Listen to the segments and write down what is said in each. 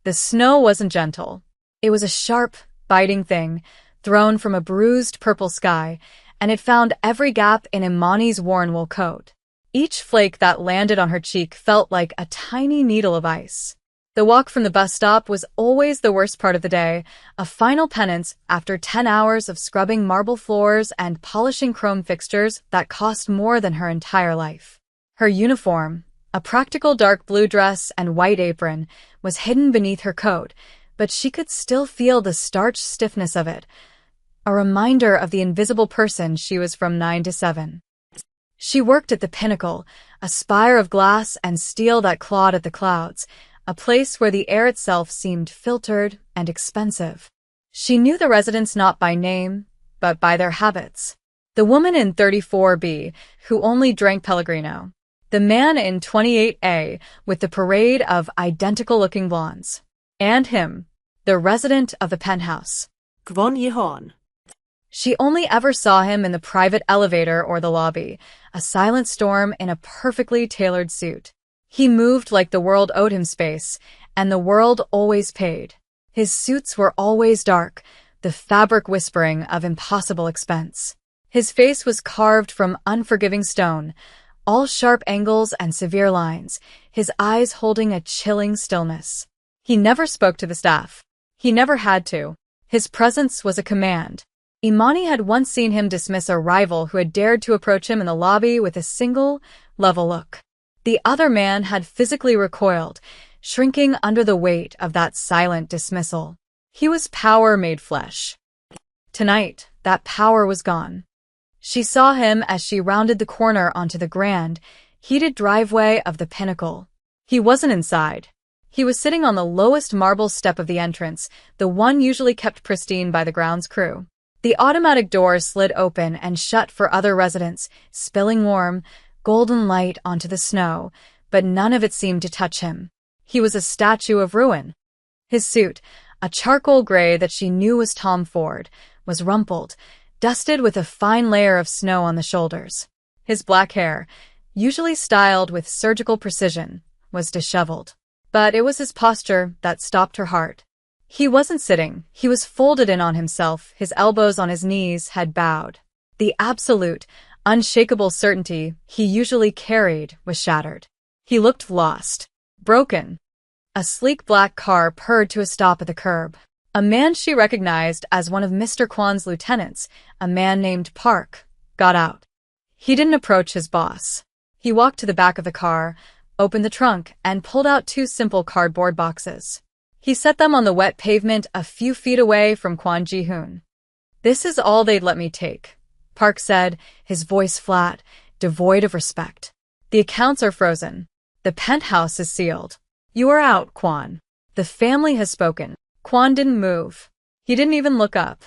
The snow wasn't gentle. It was a sharp, biting thing, thrown from a bruised purple sky, and it found every gap in Imani's worn wool coat. Each flake that landed on her cheek felt like a tiny needle of ice. The walk from the bus stop was always the worst part of the day, a final penance after 10 hours of scrubbing marble floors and polishing chrome fixtures that cost more than her entire life. Her uniform, a practical dark blue dress and white apron, was hidden beneath her coat, but she could still feel the starched stiffness of it, a reminder of the invisible person she was from 9 to 7. She worked at the Pinnacle, a spire of glass and steel that clawed at the clouds, a place where the air itself seemed filtered and expensive. She knew the residents not by name, but by their habits. The woman in 34B, who only drank Pellegrino. The man in 28A, with the parade of identical-looking blondes. And him, the resident of the penthouse. Kwon Yi-hon. She only ever saw him in the private elevator or the lobby, a silent storm in a perfectly tailored suit. He moved like the world owed him space, and the world always paid. His suits were always dark, the fabric whispering of impossible expense. His face was carved from unforgiving stone, all sharp angles and severe lines, his eyes holding a chilling stillness. He never spoke to the staff. He never had to. His presence was a command. Imani had once seen him dismiss a rival who had dared to approach him in the lobby with a single, level look. The other man had physically recoiled, shrinking under the weight of that silent dismissal. He was power made flesh. Tonight, that power was gone. She saw him as she rounded the corner onto the grand, heated driveway of the Pinnacle. He wasn't inside. He was sitting on the lowest marble step of the entrance, the one usually kept pristine by the grounds crew. The automatic doors slid open and shut for other residents, spilling warm, golden light onto the snow, but none of it seemed to touch him. He was a statue of ruin. His suit, a charcoal gray that she knew was Tom Ford, was rumpled, dusted with a fine layer of snow on the shoulders. His black hair, usually styled with surgical precision, was disheveled. But it was his posture that stopped her heart. He wasn't sitting, he was folded in on himself, his elbows on his knees had bowed. The absolute, unshakable certainty he usually carried was shattered. He looked lost, broken. A sleek black car purred to a stop at the curb. A man she recognized as one of Mr. Kwon's lieutenants, a man named Park, got out. He didn't approach his boss. He walked to the back of the car, opened the trunk, and pulled out 2 simple cardboard boxes. He set them on the wet pavement a few feet away from Kwon Ji-hoon. "This is all they'd let me take," Park said, his voice flat, devoid of respect. "The accounts are frozen. The penthouse is sealed. You are out, Kwon. The family has spoken." Kwon didn't move. He didn't even look up.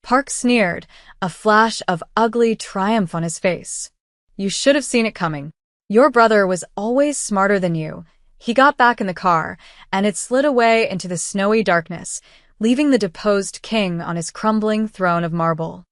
Park sneered, a flash of ugly triumph on his face. "You should have seen it coming. Your brother was always smarter than you." He got back in the car, and it slid away into the snowy darkness, leaving the deposed king on his crumbling throne of marble.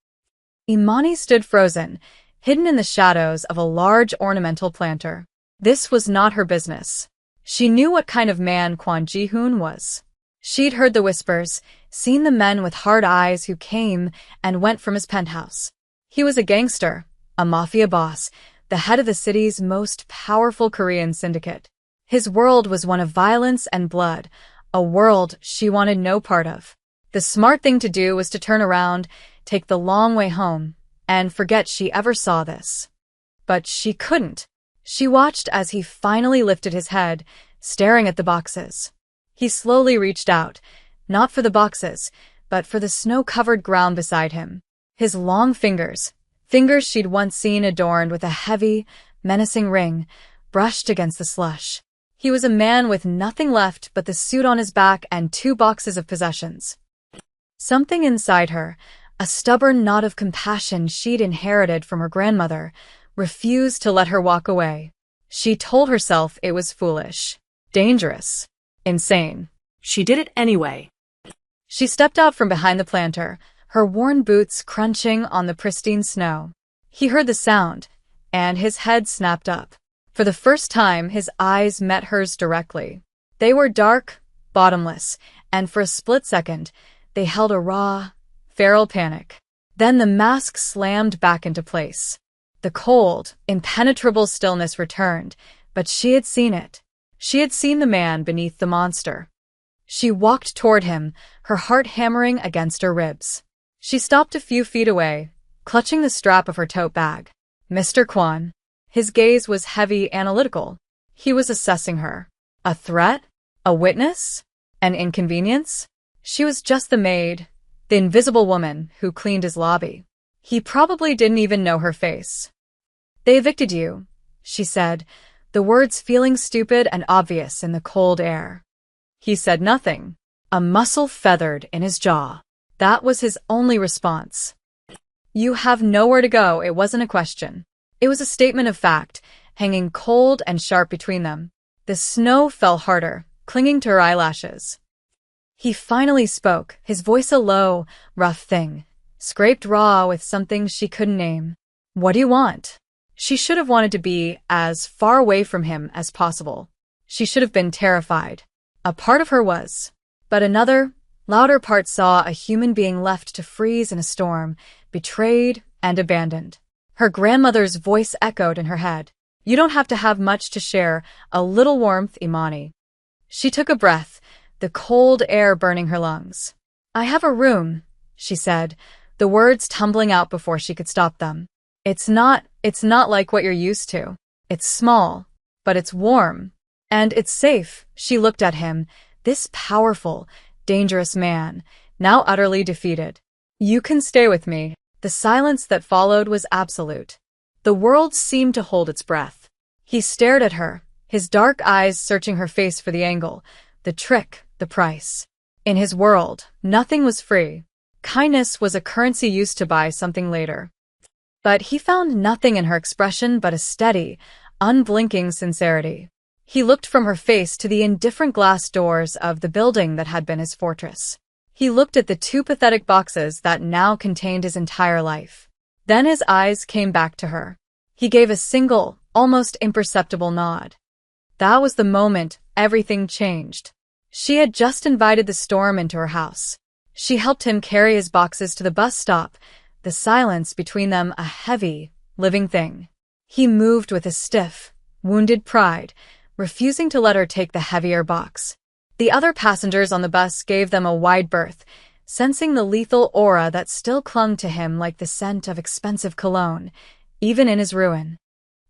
Imani stood frozen, hidden in the shadows of a large ornamental planter. This was not her business. She knew what kind of man Kwon Ji-hoon was. She'd heard the whispers, seen the men with hard eyes who came and went from his penthouse. He was a gangster, a mafia boss, the head of the city's most powerful Korean syndicate. His world was one of violence and blood, a world she wanted no part of. The smart thing to do was to turn around, take the long way home, and forget she ever saw this. But she couldn't. She watched as he finally lifted his head, staring at the boxes. He slowly reached out, not for the boxes, but for the snow-covered ground beside him. His long fingers she'd once seen adorned with a heavy, menacing ring, brushed against the slush. He was a man with nothing left but the suit on his back and 2 boxes of possessions. Something inside her, a stubborn knot of compassion she'd inherited from her grandmother, refused to let her walk away. She told herself it was foolish, dangerous, insane. She did it anyway. She stepped out from behind the planter, her worn boots crunching on the pristine snow. He heard the sound, and his head snapped up. For the first time, his eyes met hers directly. They were dark, bottomless, and for a split second, they held a raw, feral panic. Then the mask slammed back into place. The cold, impenetrable stillness returned, but she had seen it. She had seen the man beneath the monster. She walked toward him, her heart hammering against her ribs. She stopped a few feet away, clutching the strap of her tote bag. Mr. Kwon. His gaze was heavy, analytical. He was assessing her. A threat? A witness? An inconvenience? She was just the maid, the invisible woman who cleaned his lobby. He probably didn't even know her face. "They evicted you," she said, the words feeling stupid and obvious in the cold air. He said nothing. A muscle feathered in his jaw. That was his only response. "You have nowhere to go." It wasn't a question. It was a statement of fact, hanging cold and sharp between them. The snow fell harder, clinging to her eyelashes. He finally spoke, his voice a low, rough thing, scraped raw with something she couldn't name. "What do you want?" She should have wanted to be as far away from him as possible. She should have been terrified. A part of her was. But another, louder part saw a human being left to freeze in a storm, betrayed and abandoned. Her grandmother's voice echoed in her head. "You don't have to have much to share, a little warmth, Imani." She took a breath, the cold air burning her lungs. "I have a room," she said, the words tumbling out before she could stop them. It's not like what you're used to. It's small, but it's warm. And it's safe." She looked at him, this powerful, dangerous man, now utterly defeated. "You can stay with me." The silence that followed was absolute. The world seemed to hold its breath. He stared at her, his dark eyes searching her face for the angle, the trick, the price. In his world, nothing was free. Kindness was a currency used to buy something later. But he found nothing in her expression but a steady, unblinking sincerity. He looked from her face to the indifferent glass doors of the building that had been his fortress. He looked at the two pathetic boxes that now contained his entire life. Then his eyes came back to her. He gave a single, almost imperceptible nod. That was the moment everything changed. She had just invited the storm into her house. She helped him carry his boxes to the bus stop, the silence between them a heavy, living thing. He moved with a stiff, wounded pride, refusing to let her take the heavier box. The other passengers on the bus gave them a wide berth, sensing the lethal aura that still clung to him like the scent of expensive cologne, even in his ruin.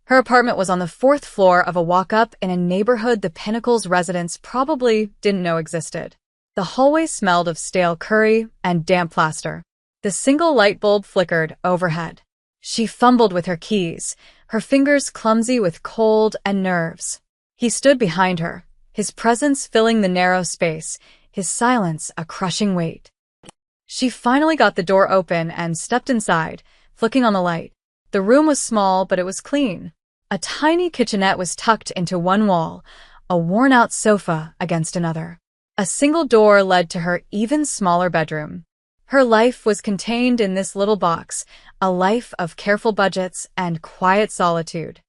Her apartment was on the 4th floor of a walk-up in a neighborhood the Pinnacle's residents probably didn't know existed. The hallway smelled of stale curry and damp plaster. The single light bulb flickered overhead. She fumbled with her keys, her fingers clumsy with cold and nerves. He stood behind her, his presence filling the narrow space, his silence a crushing weight. She finally got the door open and stepped inside, flicking on the light. The room was small, but it was clean. A tiny kitchenette was tucked into one wall, a worn-out sofa against another. A single door led to her even smaller bedroom. Her life was contained in this little box, a life of careful budgets and quiet solitude.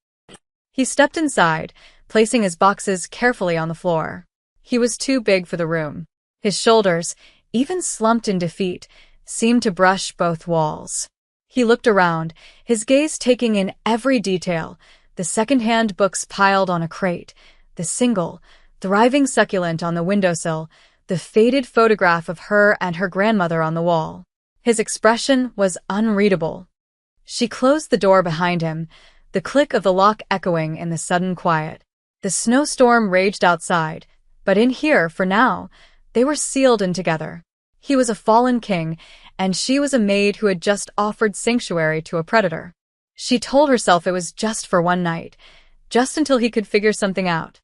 He stepped inside, placing his boxes carefully on the floor. He was too big for the room. His shoulders, even slumped in defeat, seemed to brush both walls. He looked around, his gaze taking in every detail, the second-hand books piled on a crate, the single, thriving succulent on the windowsill, the faded photograph of her and her grandmother on the wall. His expression was unreadable. She closed the door behind him, the click of the lock echoing in the sudden quiet. The snowstorm raged outside, but in here, for now, they were sealed in together. He was a fallen king, and she was a maid who had just offered sanctuary to a predator. She told herself it was just for one night, just until he could figure something out.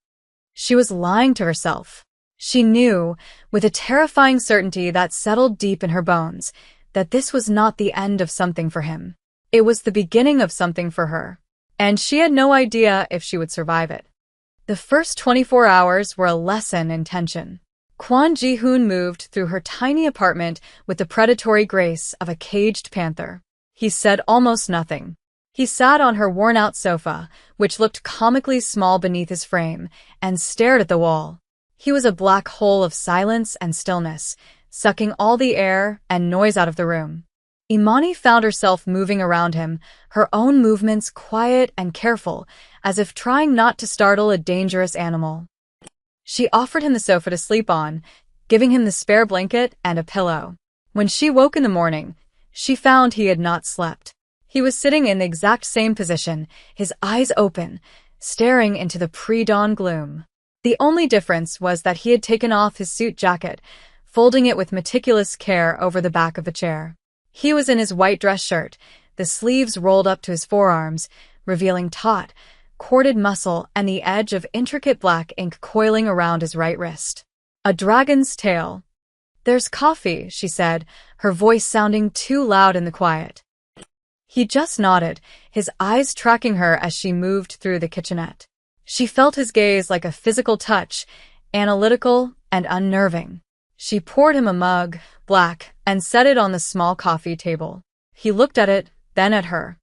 She was lying to herself. She knew, with a terrifying certainty that settled deep in her bones, that this was not the end of something for him. It was the beginning of something for her, and she had no idea if she would survive it. The first 24 hours were a lesson in tension. Kwon Ji-hoon moved through her tiny apartment with the predatory grace of a caged panther. He said almost nothing. He sat on her worn-out sofa, which looked comically small beneath his frame, and stared at the wall. He was a black hole of silence and stillness, sucking all the air and noise out of the room. Imani found herself moving around him, her own movements quiet and careful, as if trying not to startle a dangerous animal. She offered him the sofa to sleep on, giving him the spare blanket and a pillow. When she woke in the morning, she found he had not slept. He was sitting in the exact same position, his eyes open, staring into the pre-dawn gloom. The only difference was that he had taken off his suit jacket, folding it with meticulous care over the back of the chair. He was in his white dress shirt, the sleeves rolled up to his forearms, revealing taut, corded muscle and the edge of intricate black ink coiling around his right wrist. A dragon's tail. "There's coffee," she said, her voice sounding too loud in the quiet. He just nodded, his eyes tracking her as she moved through the kitchenette. She felt his gaze like a physical touch, analytical and unnerving. She poured him a mug, black, and set it on the small coffee table. He looked at it, then at her.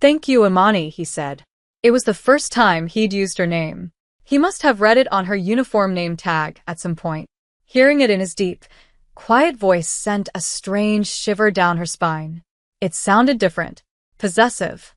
"Thank you, Imani," he said. It was the first time he'd used her name. He must have read it on her uniform name tag at some point. Hearing it in his deep, quiet voice sent a strange shiver down her spine. It sounded different, possessive.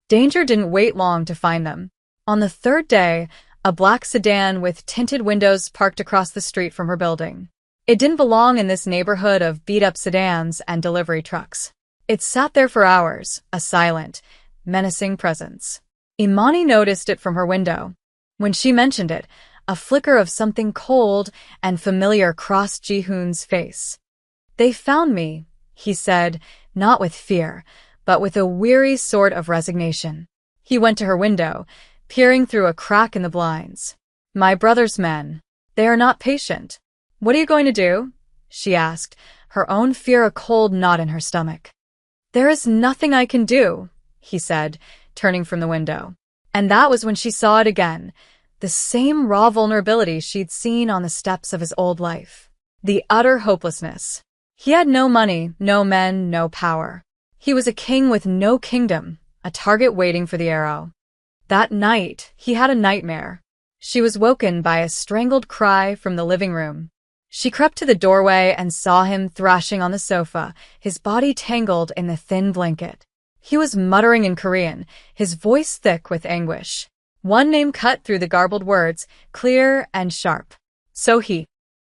Danger didn't wait long to find them. On the third day, a black sedan with tinted windows parked across the street from her building. It didn't belong in this neighborhood of beat-up sedans and delivery trucks. It sat there for hours, a silent, menacing presence. Imani noticed it from her window. When she mentioned it, a flicker of something cold and familiar crossed Ji-hoon's face. "They found me," he said, not with fear, but with a weary sort of resignation. He went to her window, peering through a crack in the blinds. "My brother's men. They are not patient." "What are you going to do?" she asked, her own fear a cold knot in her stomach. "There is nothing I can do," he said, turning from the window. And that was when she saw it again, the same raw vulnerability she'd seen on the steps of his old life. The utter hopelessness. He had no money, no men, no power. He was a king with no kingdom, a target waiting for the arrow. That night, he had a nightmare. She was woken by a strangled cry from the living room. She crept to the doorway and saw him thrashing on the sofa, his body tangled in the thin blanket. He was muttering in Korean, his voice thick with anguish. One name cut through the garbled words, clear and sharp. "Sohee."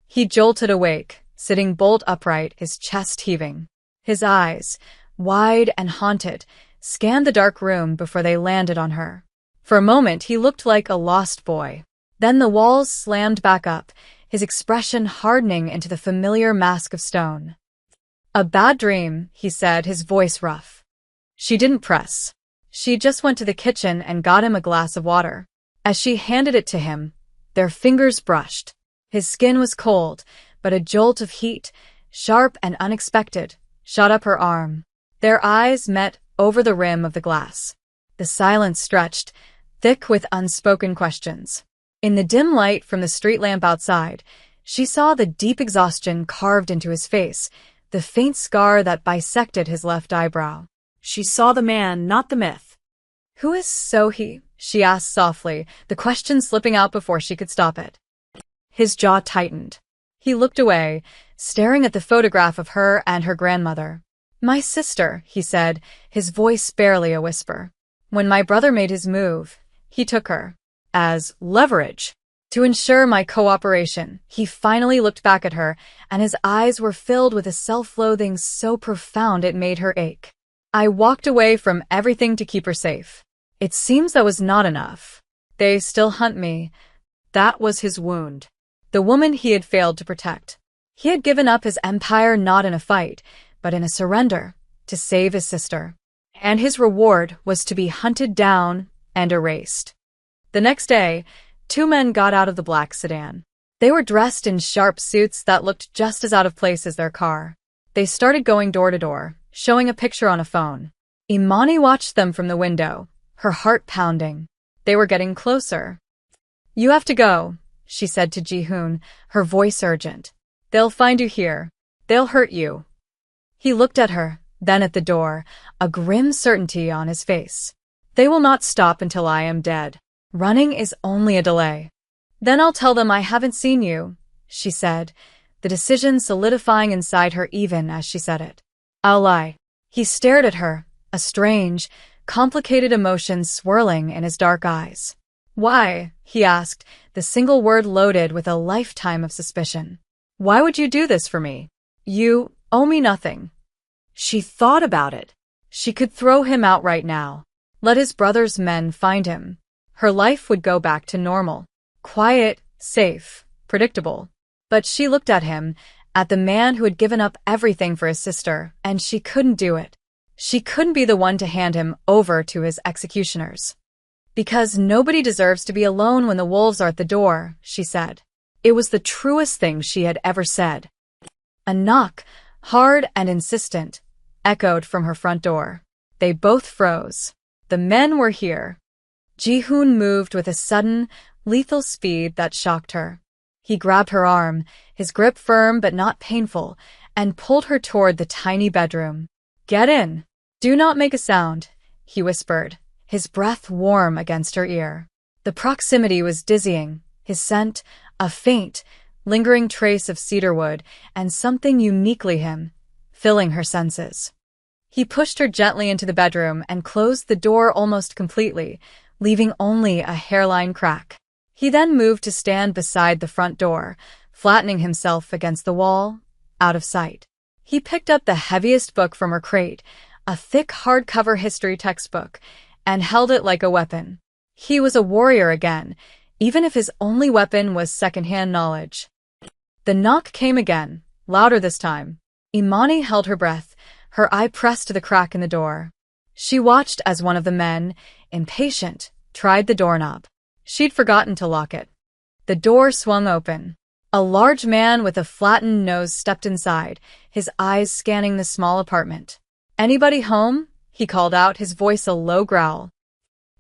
He jolted awake, sitting bolt upright, his chest heaving. His eyes, wide and haunted, scanned the dark room before they landed on her. For a moment, he looked like a lost boy. Then the walls slammed back up, his expression hardening into the familiar mask of stone. "A bad dream," he said, his voice rough. She didn't press. She just went to the kitchen and got him a glass of water. As she handed it to him, their fingers brushed. His skin was cold, but a jolt of heat, sharp and unexpected, shot up her arm. Their eyes met over the rim of the glass. The silence stretched, thick with unspoken questions. In the dim light from the street lamp outside, she saw the deep exhaustion carved into his face, the faint scar that bisected his left eyebrow. She saw the man, not the myth. "Who is Sohee?" she asked softly, the question slipping out before she could stop it. His jaw tightened. He looked away, staring at the photograph of her and her grandmother. "My sister," he said, his voice barely a whisper. "When my brother made his move, he took her. As leverage. To ensure my cooperation." He finally looked back at her, and his eyes were filled with a self-loathing so profound it made her ache. "I walked away from everything to keep her safe. It seems that was not enough. They still hunt me." That was his wound. The woman he had failed to protect. He had given up his empire not in a fight, but in a surrender, to save his sister. And his reward was to be hunted down and erased. The next day, two men got out of the black sedan. They were dressed in sharp suits that looked just as out of place as their car. They started going door to door, showing a picture on a phone. Imani watched them from the window, her heart pounding. They were getting closer. "You have to go," she said to Ji-hoon, her voice urgent. "They'll find you here. They'll hurt you." He looked at her, then at the door, a grim certainty on his face. "They will not stop until I am dead. Running is only a delay." Then I'll tell them I haven't seen you, she said, the decision solidifying inside her even as she said it. I'll lie. He stared at her, a strange, complicated emotion swirling in his dark eyes. Why? He asked, the single word loaded with a lifetime of suspicion. Why would you do this for me? You owe me nothing. She thought about it. She could throw him out right now. Let his brother's men find him. Her life would go back to normal. Quiet, safe, predictable. But she looked at him, at the man who had given up everything for his sister, and she couldn't do it. She couldn't be the one to hand him over to his executioners. Because nobody deserves to be alone when the wolves are at the door, she said. It was the truest thing she had ever said. A knock, hard and insistent, echoed from her front door. They both froze. The men were here. Ji-hoon moved with a sudden, lethal speed that shocked her. He grabbed her arm, his grip firm but not painful, and pulled her toward the tiny bedroom. Get in. Do not make a sound, he whispered, his breath warm against her ear. The proximity was dizzying, his scent, a faint, lingering trace of cedarwood and something uniquely him, filling her senses. He pushed her gently into the bedroom and closed the door almost completely, leaving only a hairline crack. He then moved to stand beside the front door, flattening himself against the wall, out of sight. He picked up the heaviest book from her crate, a thick hardcover history textbook, and held it like a weapon. He was a warrior again, even if his only weapon was secondhand knowledge. The knock came again, louder this time. Imani held her breath, her eye pressed to the crack in the door. She watched as one of the men, impatient, tried the doorknob. She'd forgotten to lock it. The door swung open. A large man with a flattened nose stepped inside, his eyes scanning the small apartment. Anybody home? He called out, his voice a low growl.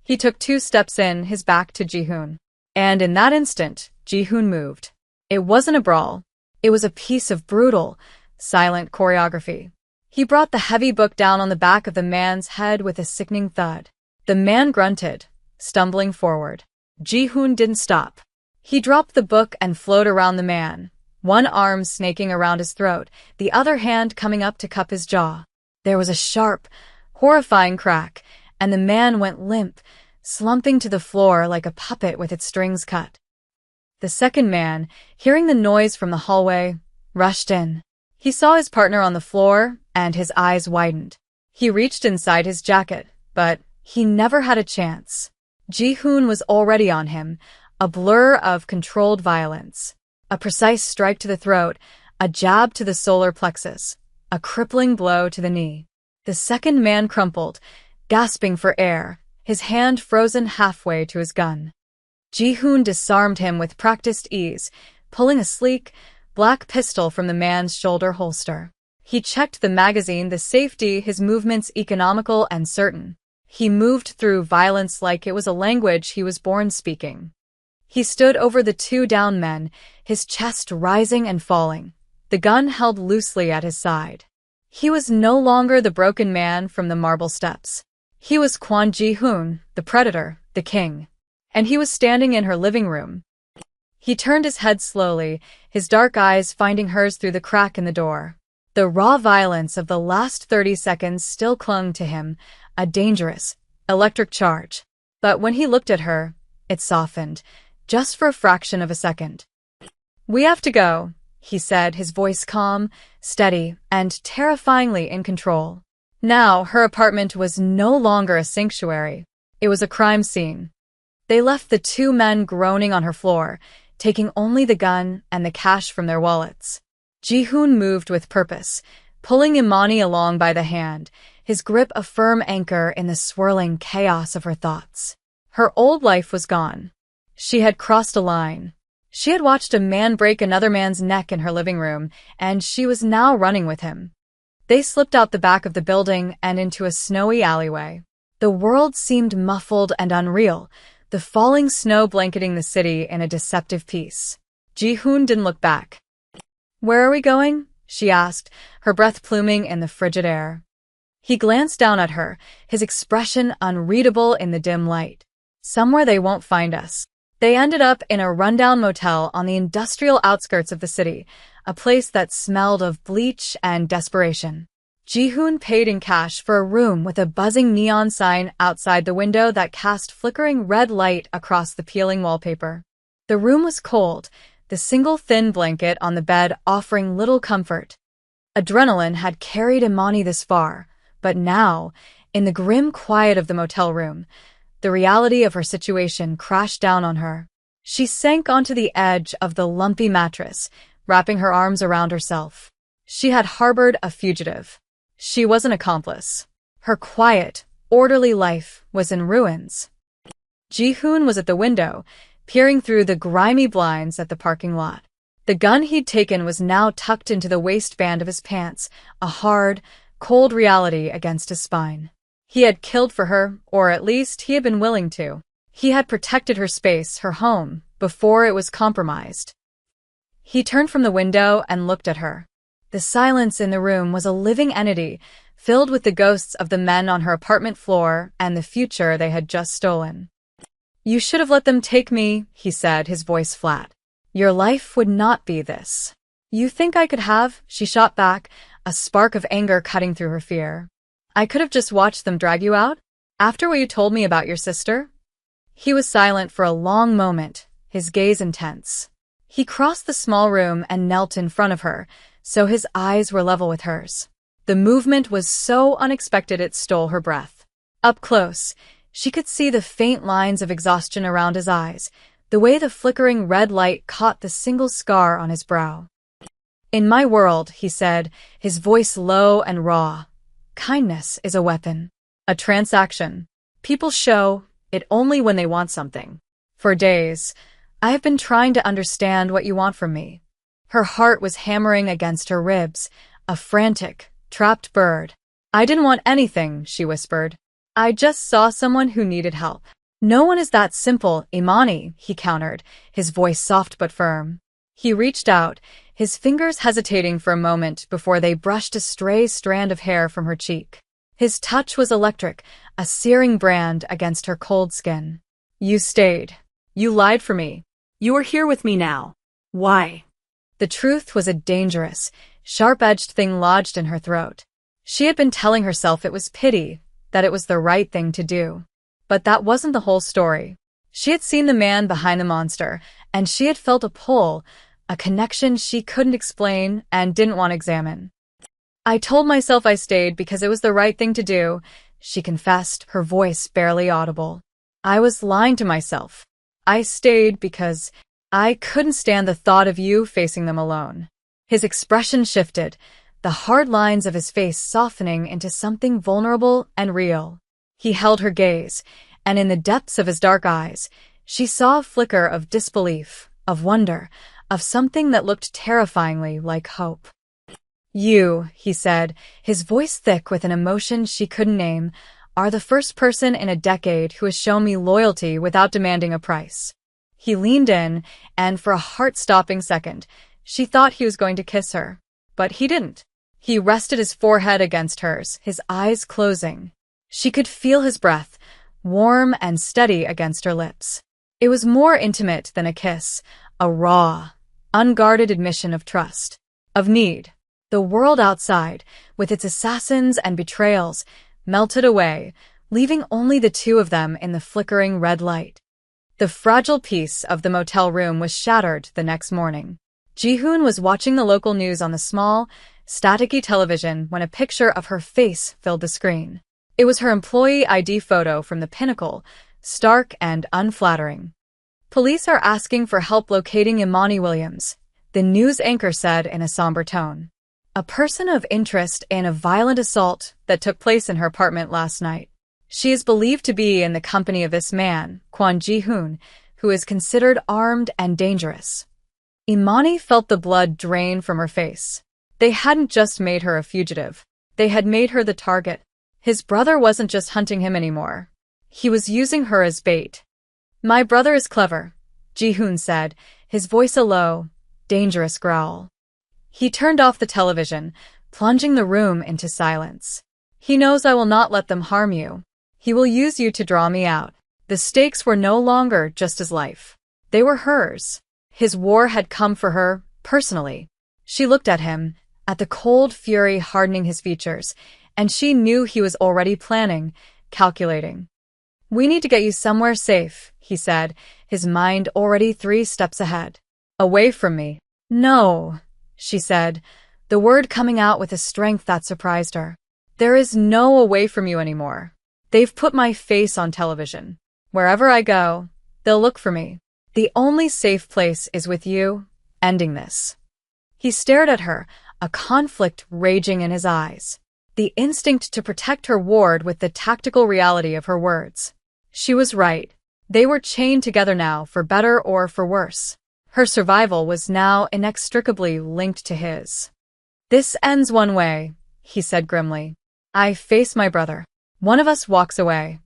He took 2 steps in, his back to Ji-hoon. And in that instant, Ji-hoon moved. It wasn't a brawl. It was a piece of brutal, silent choreography. He brought the heavy book down on the back of the man's head with a sickening thud. The man grunted, stumbling forward. Ji-hoon didn't stop. He dropped the book and flowed around the man, one arm snaking around his throat, the other hand coming up to cup his jaw. There was a sharp, horrifying crack, and the man went limp, slumping to the floor like a puppet with its strings cut. The second man, hearing the noise from the hallway, rushed in. He saw his partner on the floor, and his eyes widened. He reached inside his jacket, but he never had a chance. Ji-hoon was already on him, a blur of controlled violence. A precise strike to the throat, a jab to the solar plexus, a crippling blow to the knee. The second man crumpled, gasping for air, his hand frozen halfway to his gun. Ji-hoon disarmed him with practiced ease, pulling a sleek, black pistol from the man's shoulder holster. He checked the magazine, the safety, his movements economical and certain. He moved through violence like it was a language he was born speaking. He stood over the 2 downed men, his chest rising and falling, the gun held loosely at his side. He was no longer the broken man from the marble steps. He was Kwon Ji-hoon, the predator, the king. And he was standing in her living room. He turned his head slowly, his dark eyes finding hers through the crack in the door. The raw violence of the last 30 seconds still clung to him, a dangerous, electric charge. But when he looked at her, it softened, just for a fraction of a second. "We have to go," he said, his voice calm, steady, and terrifyingly in control. Now, her apartment was no longer a sanctuary. It was a crime scene. They left the 2 men groaning on her floor, taking only the gun and the cash from their wallets. Ji-hoon moved with purpose, pulling Imani along by the hand, his grip a firm anchor in the swirling chaos of her thoughts. Her old life was gone. She had crossed a line. She had watched a man break another man's neck in her living room, and she was now running with him. They slipped out the back of the building and into a snowy alleyway. The world seemed muffled and unreal, the falling snow blanketing the city in a deceptive peace. Ji-hoon didn't look back. "Where are we going?" she asked, her breath pluming in the frigid air. He glanced down at her, his expression unreadable in the dim light. "Somewhere they won't find us." They ended up in a rundown motel on the industrial outskirts of the city, a place that smelled of bleach and desperation. Ji-hoon paid in cash for a room with a buzzing neon sign outside the window that cast flickering red light across the peeling wallpaper. The room was cold, the single thin blanket on the bed offering little comfort. Adrenaline had carried Imani this far, but now, in the grim quiet of the motel room, the reality of her situation crashed down on her. She sank onto the edge of the lumpy mattress, wrapping her arms around herself. She had harbored a fugitive. She was an accomplice. Her quiet, orderly life was in ruins. Ji-hoon was at the window, peering through the grimy blinds at the parking lot. The gun he'd taken was now tucked into the waistband of his pants, a hard, cold reality against his spine. He had killed for her, or at least he had been willing to. He had protected her space, her home, before it was compromised. He turned from the window and looked at her. The silence in the room was a living entity, filled with the ghosts of the men on her apartment floor and the future they had just stolen. "You should have let them take me," he said, his voice flat. "Your life would not be this." "You think I could have?" she shot back, a spark of anger cutting through her fear. "I could have just watched them drag you out? After what you told me about your sister?" He was silent for a long moment, his gaze intense. He crossed the small room and knelt in front of her, so his eyes were level with hers. The movement was so unexpected it stole her breath. Up close, she could see the faint lines of exhaustion around his eyes, the way the flickering red light caught the single scar on his brow. "In my world," he said, his voice low and raw, "kindness is a weapon, a transaction. People show it only when they want something. For days, I have been trying to understand what you want from me." Her heart was hammering against her ribs, a frantic, trapped bird. "I didn't want anything," she whispered. "I just saw someone who needed help." "No one is that simple, Imani," he countered, his voice soft but firm. He reached out, his fingers hesitating for a moment before they brushed a stray strand of hair from her cheek. His touch was electric, a searing brand against her cold skin. "You stayed. You lied for me. You are here with me now. Why?" The truth was a dangerous, sharp-edged thing lodged in her throat. She had been telling herself it was pity, that it was the right thing to do. But that wasn't the whole story. She had seen the man behind the monster, and she had felt a pull, a connection she couldn't explain and didn't want to examine. "I told myself I stayed because it was the right thing to do," she confessed, her voice barely audible. "I was lying to myself. I stayed because I couldn't stand the thought of you facing them alone." His expression shifted, the hard lines of his face softening into something vulnerable and real. He held her gaze, and in the depths of his dark eyes, she saw a flicker of disbelief, of wonder, of something that looked terrifyingly like hope. "You," he said, his voice thick with an emotion she couldn't name, "are the first person in a decade who has shown me loyalty without demanding a price." He leaned in, and for a heart-stopping second, she thought he was going to kiss her. But he didn't. He rested his forehead against hers, his eyes closing. She could feel his breath, warm and steady against her lips. It was more intimate than a kiss, a raw, unguarded admission of trust, of need. The world outside, with its assassins and betrayals, melted away, leaving only the two of them in the flickering red light. The fragile peace of the motel room was shattered the next morning. Ji-hoon was watching the local news on the small, staticky television when a picture of her face filled the screen. It was her employee ID photo from the Pinnacle, stark and unflattering. "Police are asking for help locating Imani Williams," the news anchor said in a somber tone. "A person of interest in a violent assault that took place in her apartment last night. She is believed to be in the company of this man, Kwon Ji-hoon, who is considered armed and dangerous." Imani felt the blood drain from her face. They hadn't just made her a fugitive. They had made her the target. His brother wasn't just hunting him anymore. He was using her as bait. "My brother is clever," Ji-hoon said, his voice a low, dangerous growl. He turned off the television, plunging the room into silence. "He knows I will not let them harm you. He will use you to draw me out." The stakes were no longer just his life. They were hers. His war had come for her, personally. She looked at him, at the cold fury hardening his features, and she knew he was already planning, calculating. "We need to get you somewhere safe," he said, his mind already 3 steps ahead. "Away from me." "No," she said, the word coming out with a strength that surprised her. "There is no away from you anymore. They've put my face on television. Wherever I go, they'll look for me. The only safe place is with you, ending this." He stared at her, a conflict raging in his eyes. The instinct to protect her warred with the tactical reality of her words. She was right. They were chained together now, for better or for worse. Her survival was now inextricably linked to his. "This ends one way," he said grimly. "I face my brother. One of us walks away.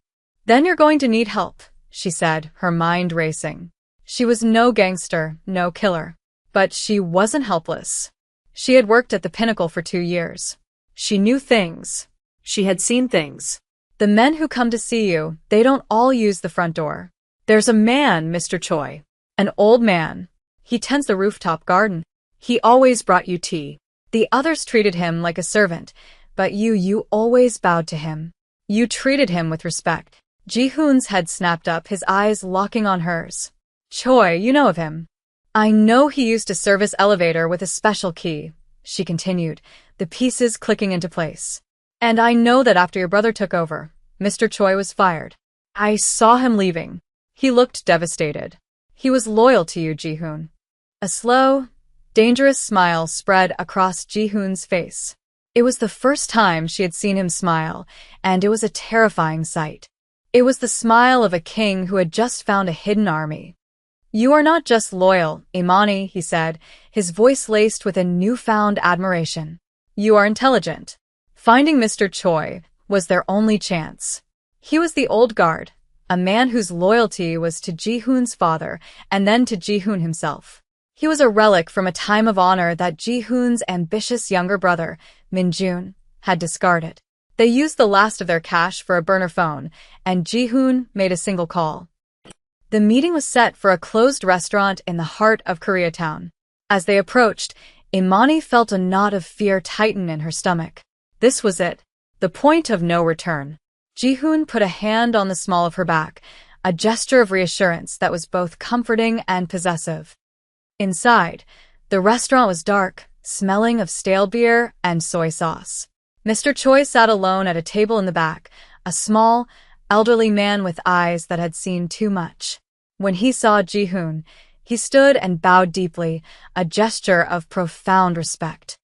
Then you're going to need help," she said, her mind racing. She was no gangster, no killer. But she wasn't helpless. She had worked at the Pinnacle for 2 years. She knew things. She had seen things. The men who come to see you, they don't all use the front door. There's a man, Mr. Choi. An old man. He tends the rooftop garden. He always brought you tea. The others treated him like a servant, but you always bowed to him. You treated him with respect. Ji-hoon's head snapped up, his eyes locking on hers. "Choi, you know of him." "I know he used a service elevator with a special key," she continued, the pieces clicking into place. "And I know that after your brother took over, Mr. Choi was fired. I saw him leaving. He looked devastated. He was loyal to you, Ji-hoon." A slow, dangerous smile spread across Ji-hoon's face. It was the first time she had seen him smile, and it was a terrifying sight. It was the smile of a king who had just found a hidden army. "You are not just loyal, Imani," he said, his voice laced with a newfound admiration. "You are intelligent." Finding Mr. Choi was their only chance. He was the old guard, a man whose loyalty was to Ji-hoon's father and then to Ji-hoon himself. He was a relic from a time of honor that Ji-hoon's ambitious younger brother, Min-jun, had discarded. They used the last of their cash for a burner phone, and Ji-hoon made a single call. The meeting was set for a closed restaurant in the heart of Koreatown. As they approached, Imani felt a knot of fear tighten in her stomach. This was it, the point of no return. Ji-hoon put a hand on the small of her back, a gesture of reassurance that was both comforting and possessive. Inside, the restaurant was dark, smelling of stale beer and soy sauce. Mr. Choi sat alone at a table in the back, a small, elderly man with eyes that had seen too much. When he saw Ji-hoon, he stood and bowed deeply, a gesture of profound respect.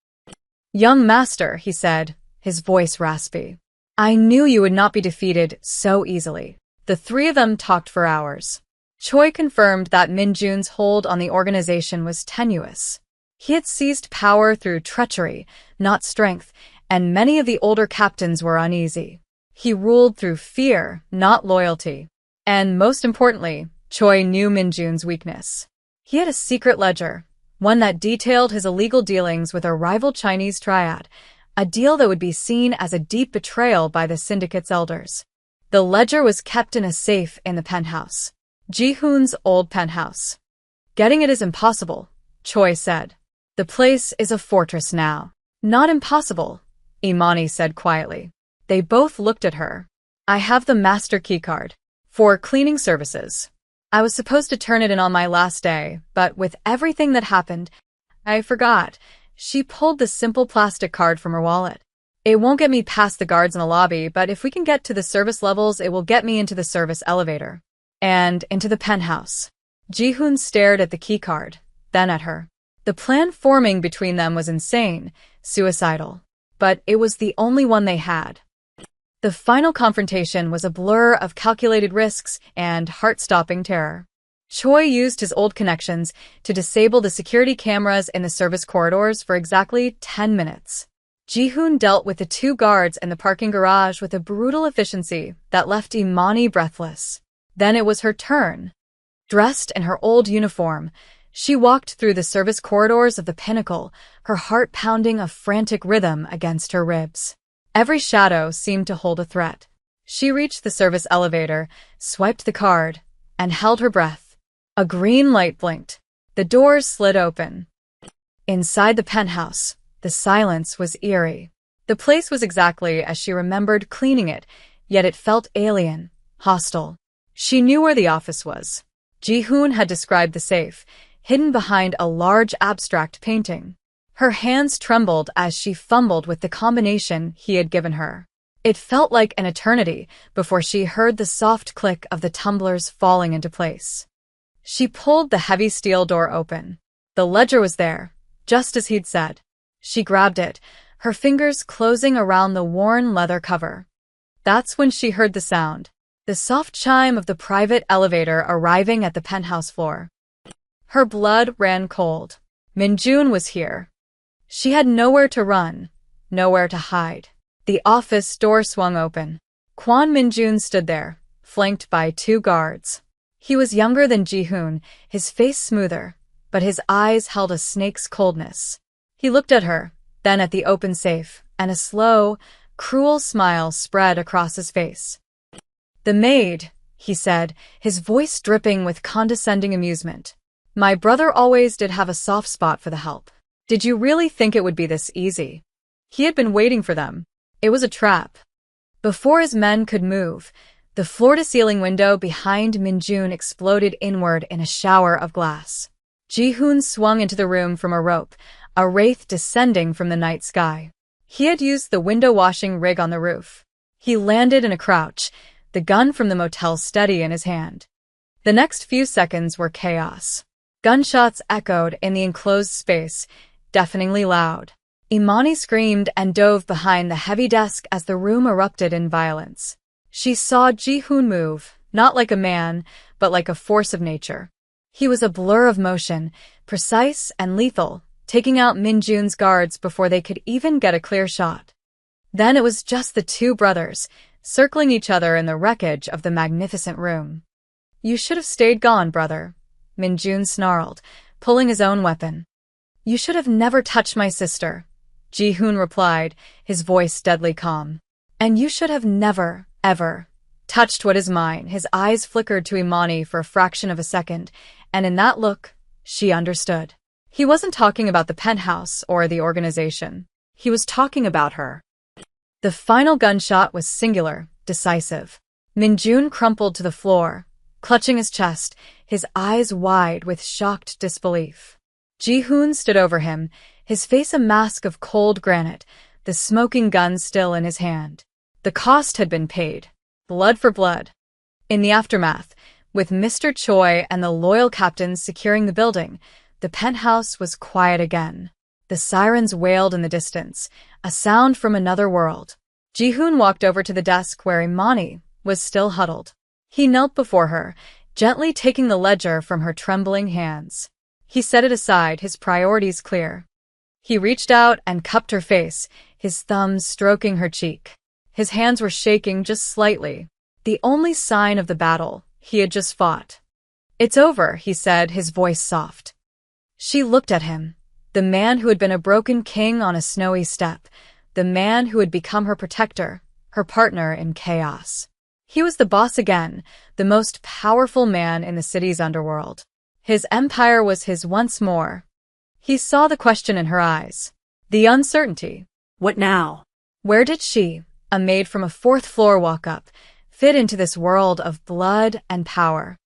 "Young master," he said, his voice raspy. "I knew you would not be defeated so easily." The 3 of them talked for hours. Choi confirmed that Min-jun's hold on the organization was tenuous. He had seized power through treachery, not strength, and many of the older captains were uneasy. He ruled through fear, not loyalty. And most importantly, Choi knew Min-jun's weakness. He had a secret ledger, one that detailed his illegal dealings with a rival Chinese triad, a deal that would be seen as a deep betrayal by the syndicate's elders. The ledger was kept in a safe in the penthouse. Ji-hoon's old penthouse. "Getting it is impossible," Choi said. "The place is a fortress now." "Not impossible," Imani said quietly. They both looked at her. "I have the master keycard. For cleaning services. I was supposed to turn it in on my last day, but with everything that happened, I forgot." She pulled the simple plastic card from her wallet. "It won't get me past the guards in the lobby, but if we can get to the service levels, it will get me into the service elevator. And into the penthouse." Ji-hoon stared at the keycard, then at her. The plan forming between them was insane, suicidal. But it was the only one they had. The final confrontation was a blur of calculated risks and heart-stopping terror. Choi used his old connections to disable the security cameras in the service corridors for exactly 10 minutes. Ji-hoon dealt with the 2 guards in the parking garage with a brutal efficiency that left Imani breathless. Then it was her turn. Dressed in her old uniform, she walked through the service corridors of the Pinnacle, her heart pounding a frantic rhythm against her ribs. Every shadow seemed to hold a threat. She reached the service elevator, swiped the card, and held her breath. A green light blinked. The doors slid open. Inside the penthouse, the silence was eerie. The place was exactly as she remembered cleaning it, yet it felt alien, hostile. She knew where the office was. Ji-hoon had described the safe, hidden behind a large abstract painting. Her hands trembled as she fumbled with the combination he had given her. It felt like an eternity before she heard the soft click of the tumblers falling into place. She pulled the heavy steel door open. The ledger was there, just as he'd said. She grabbed it, her fingers closing around the worn leather cover. That's when she heard the sound, the soft chime of the private elevator arriving at the penthouse floor. Her blood ran cold. Min-jun was here. She had nowhere to run, nowhere to hide. The office door swung open. Kwon Min-jun stood there, flanked by 2 guards. He was younger than Ji-hoon, his face smoother, but his eyes held a snake's coldness. He looked at her, then at the open safe, and a slow, cruel smile spread across his face. "The maid," he said, his voice dripping with condescending amusement. "My brother always did have a soft spot for the help. Did you really think it would be this easy?" He had been waiting for them. It was a trap. Before his men could move, the floor-to-ceiling window behind Min-jun exploded inward in a shower of glass. Ji-hoon swung into the room from a rope, a wraith descending from the night sky. He had used the window-washing rig on the roof. He landed in a crouch, the gun from the motel steady in his hand. The next few seconds were chaos. Gunshots echoed in the enclosed space, deafeningly loud. Imani screamed and dove behind the heavy desk as the room erupted in violence. She saw Ji-hoon move, not like a man, but like a force of nature. He was a blur of motion, precise and lethal, taking out Min-jun's guards before they could even get a clear shot. Then it was just the 2 brothers, circling each other in the wreckage of the magnificent room. "You should have stayed gone, brother," Min-jun snarled, pulling his own weapon. "You should have never touched my sister," Ji-hoon replied, his voice deadly calm. "And you should have never, ever, touched what is mine." His eyes flickered to Imani for a fraction of a second, and in that look, she understood. He wasn't talking about the penthouse or the organization. He was talking about her. The final gunshot was singular, decisive. Min-jun crumpled to the floor, clutching his chest, his eyes wide with shocked disbelief. Ji-hoon stood over him, his face a mask of cold granite, the smoking gun still in his hand. The cost had been paid. Blood for blood. In the aftermath, with Mr. Choi and the loyal captains securing the building, the penthouse was quiet again. The sirens wailed in the distance, a sound from another world. Ji-hoon walked over to the desk where Imani was still huddled. He knelt before her, gently taking the ledger from her trembling hands. He set it aside, his priorities clear. He reached out and cupped her face, his thumbs stroking her cheek. His hands were shaking just slightly, the only sign of the battle he had just fought. "It's over," he said, his voice soft. She looked at him, the man who had been a broken king on a snowy steppe, the man who had become her protector, her partner in chaos. He was the boss again, the most powerful man in the city's underworld. His empire was his once more. He saw the question in her eyes, the uncertainty. What now? Where did she, a maid from a 4th floor walk-up, fit into this world of blood and power?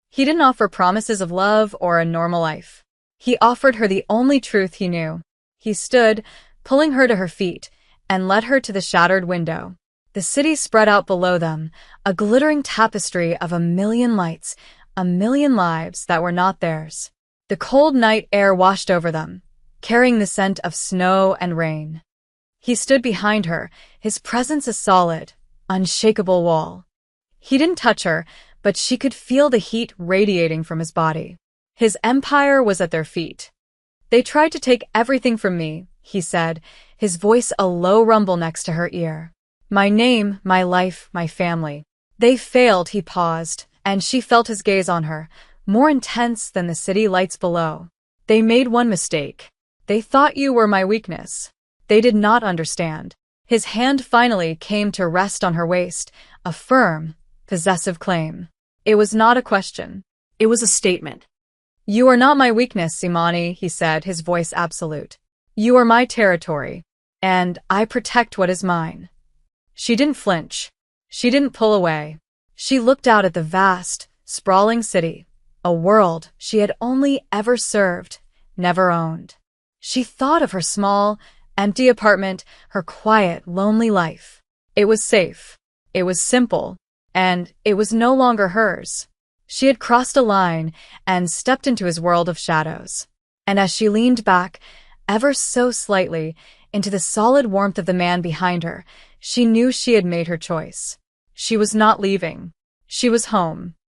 He didn't offer promises of love or a normal life. He offered her the only truth he knew. He stood, pulling her to her feet, and led her to the shattered window. The city spread out below them, a glittering tapestry of a million lights, a million lives that were not theirs. The cold night air washed over them, carrying the scent of snow and rain. He stood behind her, his presence a solid, unshakable wall. He didn't touch her, but she could feel the heat radiating from his body. His empire was at their feet. "They tried to take everything from me," he said, his voice a low rumble next to her ear. "My name, my life, my family. They failed." He paused, and she felt his gaze on her, more intense than the city lights below. "They made one mistake. They thought you were my weakness. They did not understand." His hand finally came to rest on her waist, a firm, possessive claim. It was not a question. It was a statement. You are not my weakness, Simani, he said, his voice absolute. You are my territory, and I protect what is mine. She didn't flinch. She didn't pull away. She looked out at the vast, sprawling city, a world she had only ever served, never owned. She thought of her small, empty apartment, her quiet, lonely life. It was safe. It was simple, and it was no longer hers. She had crossed a line and stepped into his world of shadows. And as she leaned back, ever so slightly, into the solid warmth of the man behind her, she knew she had made her choice. She was not leaving. She was home.